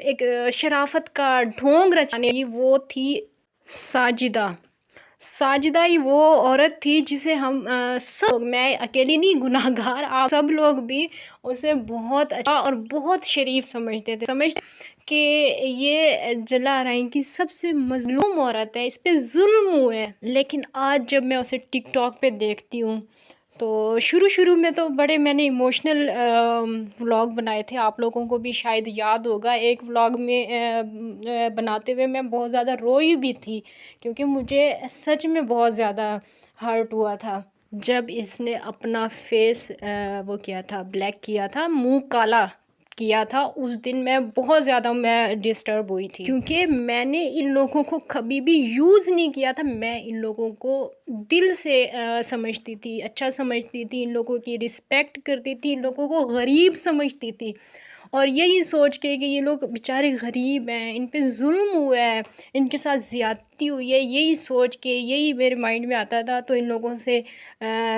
ایک شرافت کا ڈھونگ رچانے کی، وہ تھی ساجدہ۔ ساجدہ ہی وہ عورت تھی جسے ہم سب لوگ، میں اکیلی نہیں، گناہ گار آپ سب لوگ بھی اسے بہت اچھا اور بہت شریف سمجھتے کہ یہ جلارائن کی سب سے مظلوم عورت ہے، اس پہ ظلم ہوا ہے۔ لیکن آج جب میں اسے ٹک ٹاک پہ دیکھتی ہوں تو شروع میں تو بڑے میں نے ایموشنل ولاگ بنائے تھے، آپ لوگوں کو بھی شاید یاد ہوگا۔ ایک ولاگ میں بناتے ہوئے میں بہت زیادہ روئی بھی تھی، کیونکہ مجھے سچ میں بہت زیادہ ہرٹ ہوا تھا جب اس نے اپنا فیس وہ کیا تھا، بلیک کیا تھا، منہ کالا کیا تھا۔ اس دن میں بہت زیادہ ڈسٹرب ہوئی تھی، کیونکہ میں نے ان لوگوں کو کبھی بھی یوز نہیں کیا تھا، میں ان لوگوں کو دل سے سمجھتی تھی، اچھا سمجھتی تھی، ان لوگوں کی رسپیکٹ کرتی تھی، ان لوگوں کو غریب سمجھتی تھی، اور یہی سوچ کے کہ یہ لوگ بیچارے غریب ہیں، ان پہ ظلم ہوا ہے، ان کے ساتھ زیادتی ہوئی ہے، یہی سوچ کے یہی میرے مائنڈ میں آتا تھا، تو ان لوگوں سے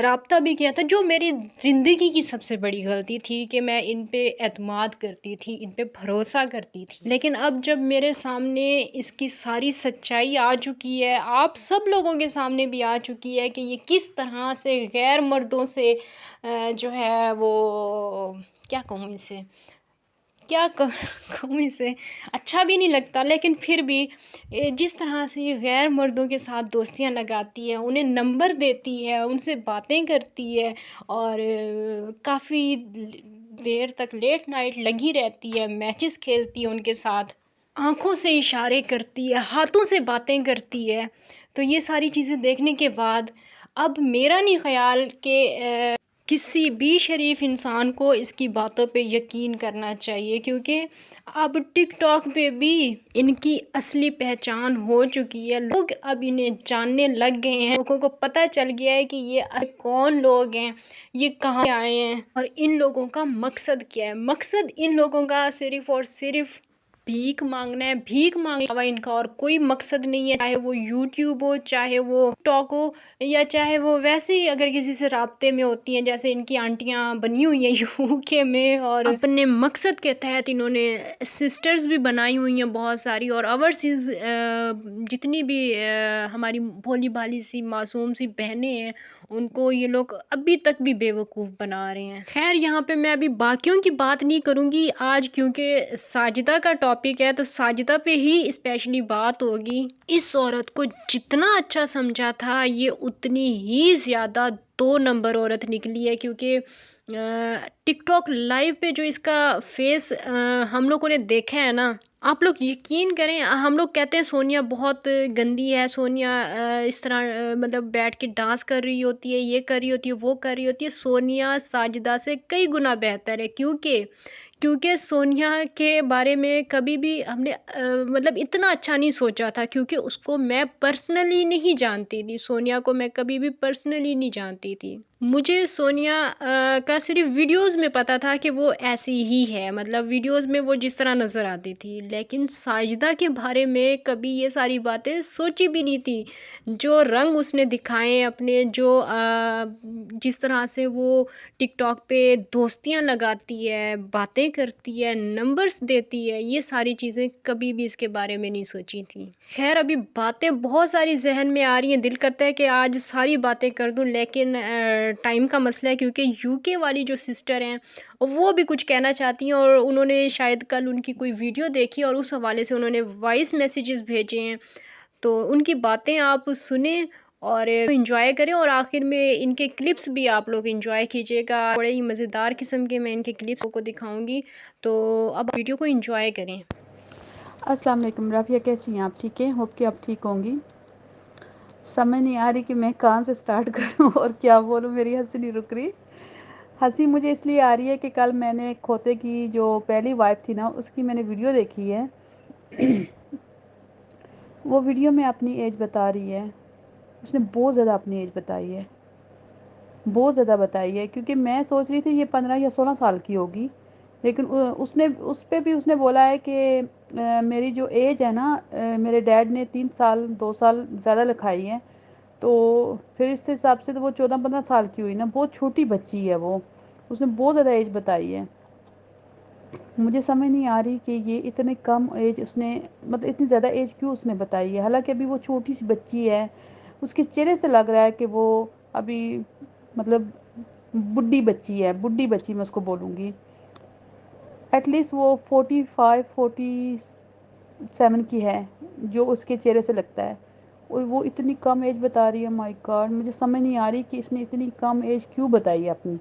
رابطہ بھی کیا تھا، جو میری زندگی کی سب سے بڑی غلطی تھی کہ میں ان پہ اعتماد کرتی تھی، ان پہ بھروسہ کرتی تھی۔ لیکن اب جب میرے سامنے اس کی ساری سچائی آ چکی ہے، آپ سب لوگوں کے سامنے بھی آ چکی ہے کہ یہ کس طرح سے غیر مردوں سے جو ہے وہ کیا کہوں اسے، کیا کہوں اسے، اچھا بھی نہیں لگتا، لیکن پھر بھی جس طرح سے یہ غیر مردوں کے ساتھ دوستیاں لگاتی ہے، انہیں نمبر دیتی ہے، ان سے باتیں کرتی ہے، اور کافی دیر تک لیٹ نائٹ لگی رہتی ہے، میچز کھیلتی ہے ان کے ساتھ، آنکھوں سے اشارے کرتی ہے، ہاتھوں سے باتیں کرتی ہے، تو یہ ساری چیزیں دیکھنے کے بعد اب میرا نہیں خیال کہ کسی بھی شریف انسان کو اس کی باتوں پہ یقین کرنا چاہیے، کیونکہ اب ٹک ٹاک پہ بھی ان کی اصلی پہچان ہو چکی ہے، لوگ اب انہیں جاننے لگ گئے ہیں، لوگوں کو پتہ چل گیا ہے کہ یہ کون لوگ ہیں، یہ کہاں آئے ہیں، اور ان لوگوں کا مقصد کیا ہے۔ مقصد ان لوگوں کا صرف اور صرف بھیک مانگنا ہے، بھیک مانگنے کے علاوہ ان کا اور کوئی مقصد نہیں ہے، چاہے وہ یوٹیوب ہو، چاہے وہ ٹاک ہو، یا چاہے وہ ویسے ہی اگر کسی سے رابطے میں ہوتی ہیں، جیسے ان کی آنٹیاں بنی ہوئی ہیں UK میں، اور اپنے مقصد کے تحت انہوں نے سسٹرز بھی بنائی ہوئی ہیں بہت ساری، اور اوورسیز جتنی بھی ہماری بھولی بھالی سی معصوم سی بہنیں ہیں، ان کو یہ لوگ ابھی تک بھی بے وقوف بنا رہے ہیں۔ خیر یہاں پہ میں ابھی باقیوں کی بات نہیں کروں گی آج، کیونکہ ساجدہ کا ٹاپک ہے تو ساجدہ پہ ہی اسپیشلی بات ہوگی۔ اس عورت کو جتنا اچھا سمجھا تھا، یہ اتنی ہی زیادہ 2 نمبر عورت نکلی ہے، کیونکہ ٹک ٹاک لائیو پہ جو اس کا فیس ہم لوگوں نے دیکھا ہے نا، آپ لوگ یقین کریں، ہم لوگ کہتے ہیں سونیا بہت گندی ہے، سونیا اس طرح مطلب بیٹھ کے ڈانس کر رہی ہوتی ہے، یہ کر رہی ہوتی ہے، وہ کر رہی ہوتی ہے، سونیا ساجدہ سے کئی گنا بہتر ہے، کیونکہ سونیا کے بارے میں کبھی بھی ہم نے مطلب اتنا اچھا نہیں سوچا تھا، کیونکہ اس کو میں پرسنلی نہیں جانتی تھی، سونیا کو میں کبھی بھی پرسنلی نہیں جانتی تھی، مجھے سونیا کا صرف ویڈیوز میں پتا تھا کہ وہ ایسی ہی ہے، مطلب ویڈیوز میں وہ جس طرح نظر آتی تھی، لیکن ساجدہ کے بارے میں کبھی یہ ساری باتیں سوچی بھی نہیں تھی، جو رنگ اس نے دکھائے اپنے، جو جس طرح سے وہ ٹک ٹاک پہ دوستیاں لگاتی ہے، باتیں کرتی ہے، نمبرز دیتی ہے، یہ ساری چیزیں کبھی بھی اس کے بارے میں نہیں سوچی تھی۔ خیر ابھی باتیں بہت ساری ذہن میں آ رہی ہیں، دل کرتا ہے کہ آج ساری باتیں کر دوں، لیکن ٹائم کا مسئلہ ہے، کیونکہ UK والی جو سسٹر ہیں وہ بھی کچھ کہنا چاہتی ہیں، اور انہوں نے شاید کل ان کی کوئی ویڈیو دیکھی اور اس حوالے سے انہوں نے وائس میسیجز بھیجے ہیں، تو ان کی باتیں آپ سنیں اور انجوائے کریں، اور آخر میں ان کے کلپس بھی آپ لوگ انجوائے کیجیے گا، بڑے ہی مزیدار قسم کے میں ان کے کلپس کو دکھاؤں گی، تو اب ویڈیو کو انجوائے کریں۔ السلام علیکم رافیہ، کیسی ہیں آپ؟ ٹھیک ہیں؟ ہوپ کہ آپ ٹھیک ہوں گی۔ سمجھ نہیں آ رہی کہ میں کہاں سے سٹارٹ کروں اور کیا بولوں، میری ہنسی نہیں رک رہی۔ ہنسی مجھے اس لیے آ رہی ہے کہ کل میں نے کھوتے کی جو پہلی وائف تھی نا، اس کی میں نے ویڈیو دیکھی ہے۔ وہ ویڈیو میں اپنی ایج بتا رہی ہے، اس نے بہت زیادہ اپنی ایج بتائی ہے، بہت زیادہ بتائی ہے، کیونکہ میں سوچ رہی تھی یہ 15 یا 16 سال کی ہوگی، لیکن اس پہ بھی اس نے بولا ہے کہ میری جو ایج ہے نا، میرے ڈیڈ نے 3 سال 2 سال زیادہ لکھائی ہے، تو پھر اس حساب سے تو وہ 14-15 سال کی ہوئی نا، بہت چھوٹی بچی ہے وہ، اس نے بہت زیادہ ایج بتائی ہے۔ مجھے سمجھ نہیں آ رہی کہ یہ اتنے کم ایج اس نے، مطلب اتنی زیادہ ایج کیوں اس نے بتائی ہے، حالانکہ ابھی وہ چھوٹی سی بچی ہے، اس کے چہرے سے لگ رہا ہے کہ وہ ابھی مطلب بڈھی بچی ہے، بڈھی بچی میں اس کو بولوں گی، ایٹ لیسٹ وہ 45 47 کی ہے، جو اس کے چہرے سے لگتا ہے، اور وہ اتنی کم ایج بتا رہی ہے، مائی گاڈ مجھے سمجھ نہیں آ رہی کہ اس نے اتنی کم ایج کیوں بتائی ہے اپنی۔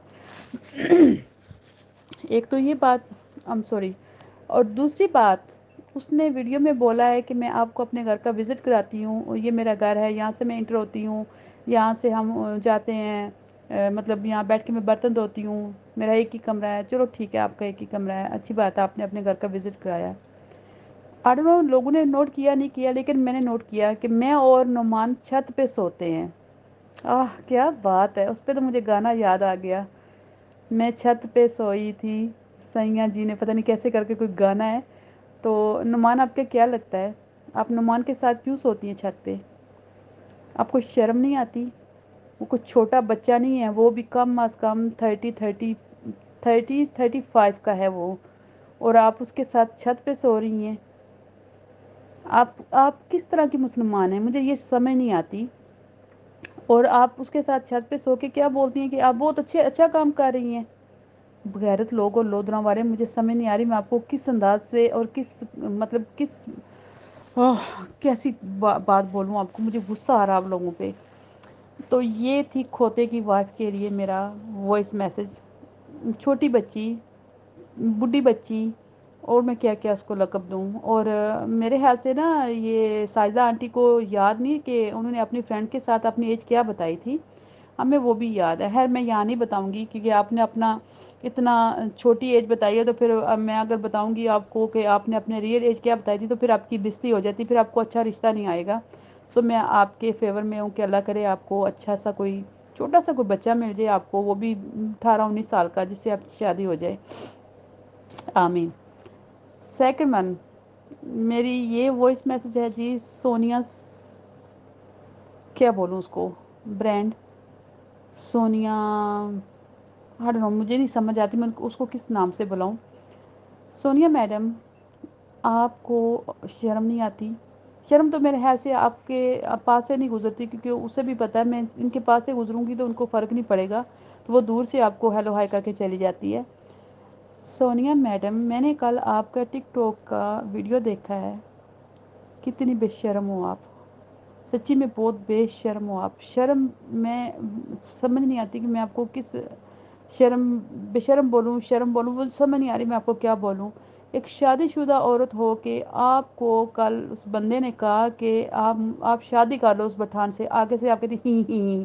ایک تو یہ بات، سوری، اور دوسری بات، اس نے ویڈیو میں بولا ہے کہ میں آپ کو اپنے گھر کا وزٹ کراتی ہوں، اور یہ میرا گھر ہے، یہاں سے میں انٹر ہوتی ہوں، یہاں سے ہم جاتے ہیں، مطلب یہاں بیٹھ کے میں برتن دھوتی ہوں، میرا ایک ہی کمرہ ہے، چلو ٹھیک ہے آپ کا ایک ہی کمرہ ہے، اچھی بات ہے آپ نے اپنے گھر کا وزٹ کرایا۔ آئی ڈونٹ نو لوگوں نے نوٹ کیا نہیں کیا، لیکن میں نے نوٹ کیا کہ میں اور نعمان چھت پہ سوتے ہیں۔ کیا بات ہے، اس پہ تو مجھے گانا یاد آ گیا، میں چھت پہ سوئی تھی، سیاں جی نے پتہ نہیں کیسے کر کے کوئی گانا ہے۔ تو نعمان آپ کا کیا لگتا ہے، آپ نعمان کے ساتھ کیوں سوتی ہیں چھت پہ؟ آپ کو شرم نہیں آتی؟ وہ کچھ چھوٹا بچہ نہیں ہے، وہ بھی کم از کم 35 کا ہے وہ، اور آپ اس کے ساتھ چھت پہ سو رہی ہیں۔ آپ کس طرح کی مسلمان ہیں، مجھے یہ سمجھ نہیں آتی۔ اور آپ اس کے ساتھ چھت پہ سو کے کیا بولتی ہیں کہ آپ بہت اچھا کام کر رہی ہیں۔ بغیرت لوگ اور لودھراں والے، مجھے سمجھ نہیں آ رہی میں آپ کو کس انداز سے اور مطلب کیسی بات بولوں آپ کو، مجھے غصہ آ رہا آپ لوگوں پہ۔ تو یہ تھی کھوتے کی وائف کے لیے میرا وائس میسج۔ چھوٹی بچی، بڈھی بچی، اور میں کیا کیا اس کو لقب دوں۔ اور میرے خیال سے نا یہ ساجدہ آنٹی کو یاد نہیں کہ انہوں نے اپنی فرینڈ کے ساتھ اپنی ایج کیا بتائی تھی، ہمیں وہ بھی یاد ہے۔ خیر میں یہاں نہیں بتاؤں گی کیونکہ آپ نے اپنا اتنا چھوٹی ایج بتائی ہے، تو پھر میں اگر بتاؤں گی آپ کو کہ آپ نے اپنے ریئل ایج کیا بتائی تھی تو پھر آپ کی بےزتی ہو جاتی، پھر آپ کو اچھا رشتہ نہیں آئے گا۔ سو میں آپ کے فیور میں ہوں کہ اللہ کرے آپ کو اچھا سا کوئی چھوٹا سا کوئی بچہ مل جائے آپ کو، وہ بھی 18 19 سال کا، جس سے آپ کی شادی ہو جائے، آمین۔ سیکنڈ ون، میری یہ وائس میسج ہے جی سونیا کیا بولوں اس کو، برانڈ سونیا، مجھے نہیں سمجھ آتی میں اس کو کس نام سے بلاؤں۔ سونیا میڈم، آپ کو شرم نہیں آتی؟ شرم تو میرے خیال سے آپ کے پاس سے نہیں گزرتی، کیونکہ اسے بھی پتہ ہے میں ان کے پاس سے گزروں گی تو ان کو فرق نہیں پڑے گا، تو وہ دور سے آپ کو ہیلو ہائی کر کے چلی جاتی ہے۔ سونیا میڈم، میں نے کل آپ کا ٹک ٹاک کا ویڈیو دیکھا ہے، کتنی بے شرم ہو آپ، سچی میں بہت بے شرم ہو آپ۔ شرم میں سمجھ نہیں آتی کہ میں آپ کو کس بے شرم بولوں، وہ سمجھ نہیں آ رہی میں آپ کو کیا بولوں۔ ایک شادی شدہ عورت ہو کے آپ کو کل اس بندے نے کہا کہ آپ شادی کر لو اس پٹھان سے، آگے سے آپ کہتی ہی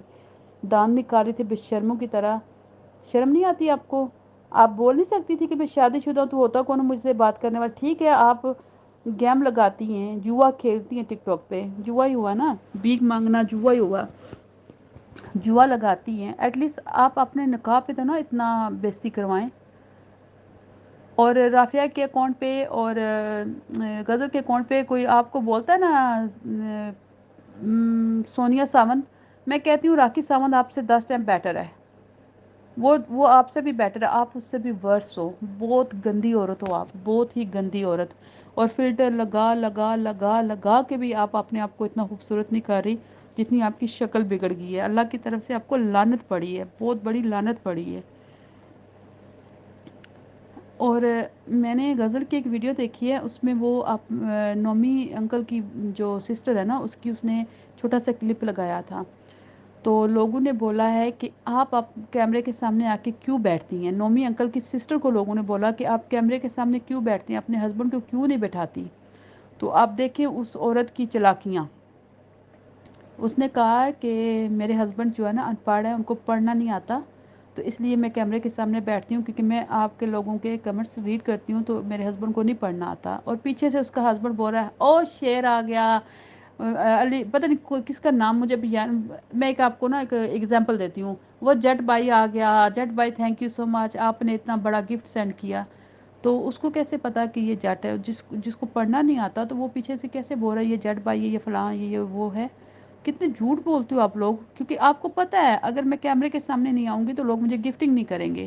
دان نکال رہی تھی بے شرموں کی طرح۔ شرم نہیں آتی آپ کو؟ آپ بول نہیں سکتی تھی کہ میں شادی شدہ ہوں، تو ہوتا کون مجھ سے بات کرنے والا؟ ٹھیک ہے آپ گیم لگاتی ہیں، جوا کھیلتی ہیں ٹک ٹاک پہ، جوا ہی ہوا نا، بھیک مانگنا جوا ہی ہوا، جوا لگاتی ہیں، ایٹ لیسٹ آپ اپنے نکاح پہ تو نا اتنا بےزتی کروائیں۔ اور رافعہ کے اکاؤنٹ پہ اور غزل کے اکاؤنٹ پہ کوئی آپ کو بولتا ہے نا سونیا ساونت، میں کہتی ہوں راکھی ساونت آپ سے 10 ٹائم بیٹر ہے، وہ آپ سے بھی بیٹر ہے، آپ اس سے بھی ورس ہو، بہت گندی عورت ہو آپ، بہت ہی گندی عورت۔ اور فلٹر لگا لگا لگا لگا کے بھی آپ اپنے آپ کو اتنا خوبصورت نہیں کر رہی جتنی آپ کی شکل بگڑ گئی ہے، اللہ کی طرف سے آپ کو لعنت پڑی ہے، بہت بڑی لعنت پڑی ہے۔ اور میں نے غزل کی ایک ویڈیو دیکھی ہے، اس میں وہ نومی انکل کی جو سسٹر ہے نا، اس کی اس نے چھوٹا سا کلپ لگایا تھا، تو لوگوں نے بولا ہے کہ آپ کیمرے کے سامنے آ کے کیوں بیٹھتی ہیں؟ نومی انکل کی سسٹر کو لوگوں نے بولا کہ آپ کیمرے کے سامنے کیوں بیٹھتی ہیں، اپنے ہسبینڈ کو کیوں نہیں بٹھاتی؟ تو آپ دیکھیں اس عورت کی چلاکیاں۔ اس نے کہا کہ میرے ہسبینڈ جو ہے نا ان پڑھ ہے، ان کو پڑھنا نہیں آتا، تو اس لیے میں کیمرے کے سامنے بیٹھتی ہوں، کیونکہ میں آپ کے لوگوں کے کمنٹس ریڈ کرتی ہوں، تو میرے ہسبینڈ کو نہیں پڑھنا آتا۔ اور پیچھے سے اس کا ہسبینڈ بول رہا ہے او شیر آ گیا، علی پتہ نہیں کس کا نام مجھے بھی میں ایک آپ کو نا ایک ایگزامپل دیتی ہوں، وہ جٹ بھائی آ گیا، جٹ بھائی تھینک یو سو مچ، آپ نے اتنا بڑا گفٹ سینڈ کیا۔ تو اس کو کیسے پتا کہ یہ جٹ ہے؟ جس کو پڑھنا نہیں آتا تو وہ پیچھے سے کیسے بول رہا ہے یہ جٹ بھائی ہے، یہ فلاں، یہ وہ ہے؟ کتنے جھوٹ بولتے ہو آپ لوگ، کیونکہ آپ کو پتہ ہے اگر میں کیمرے کے سامنے نہیں آؤں گی تو لوگ مجھے گفٹنگ نہیں کریں گے،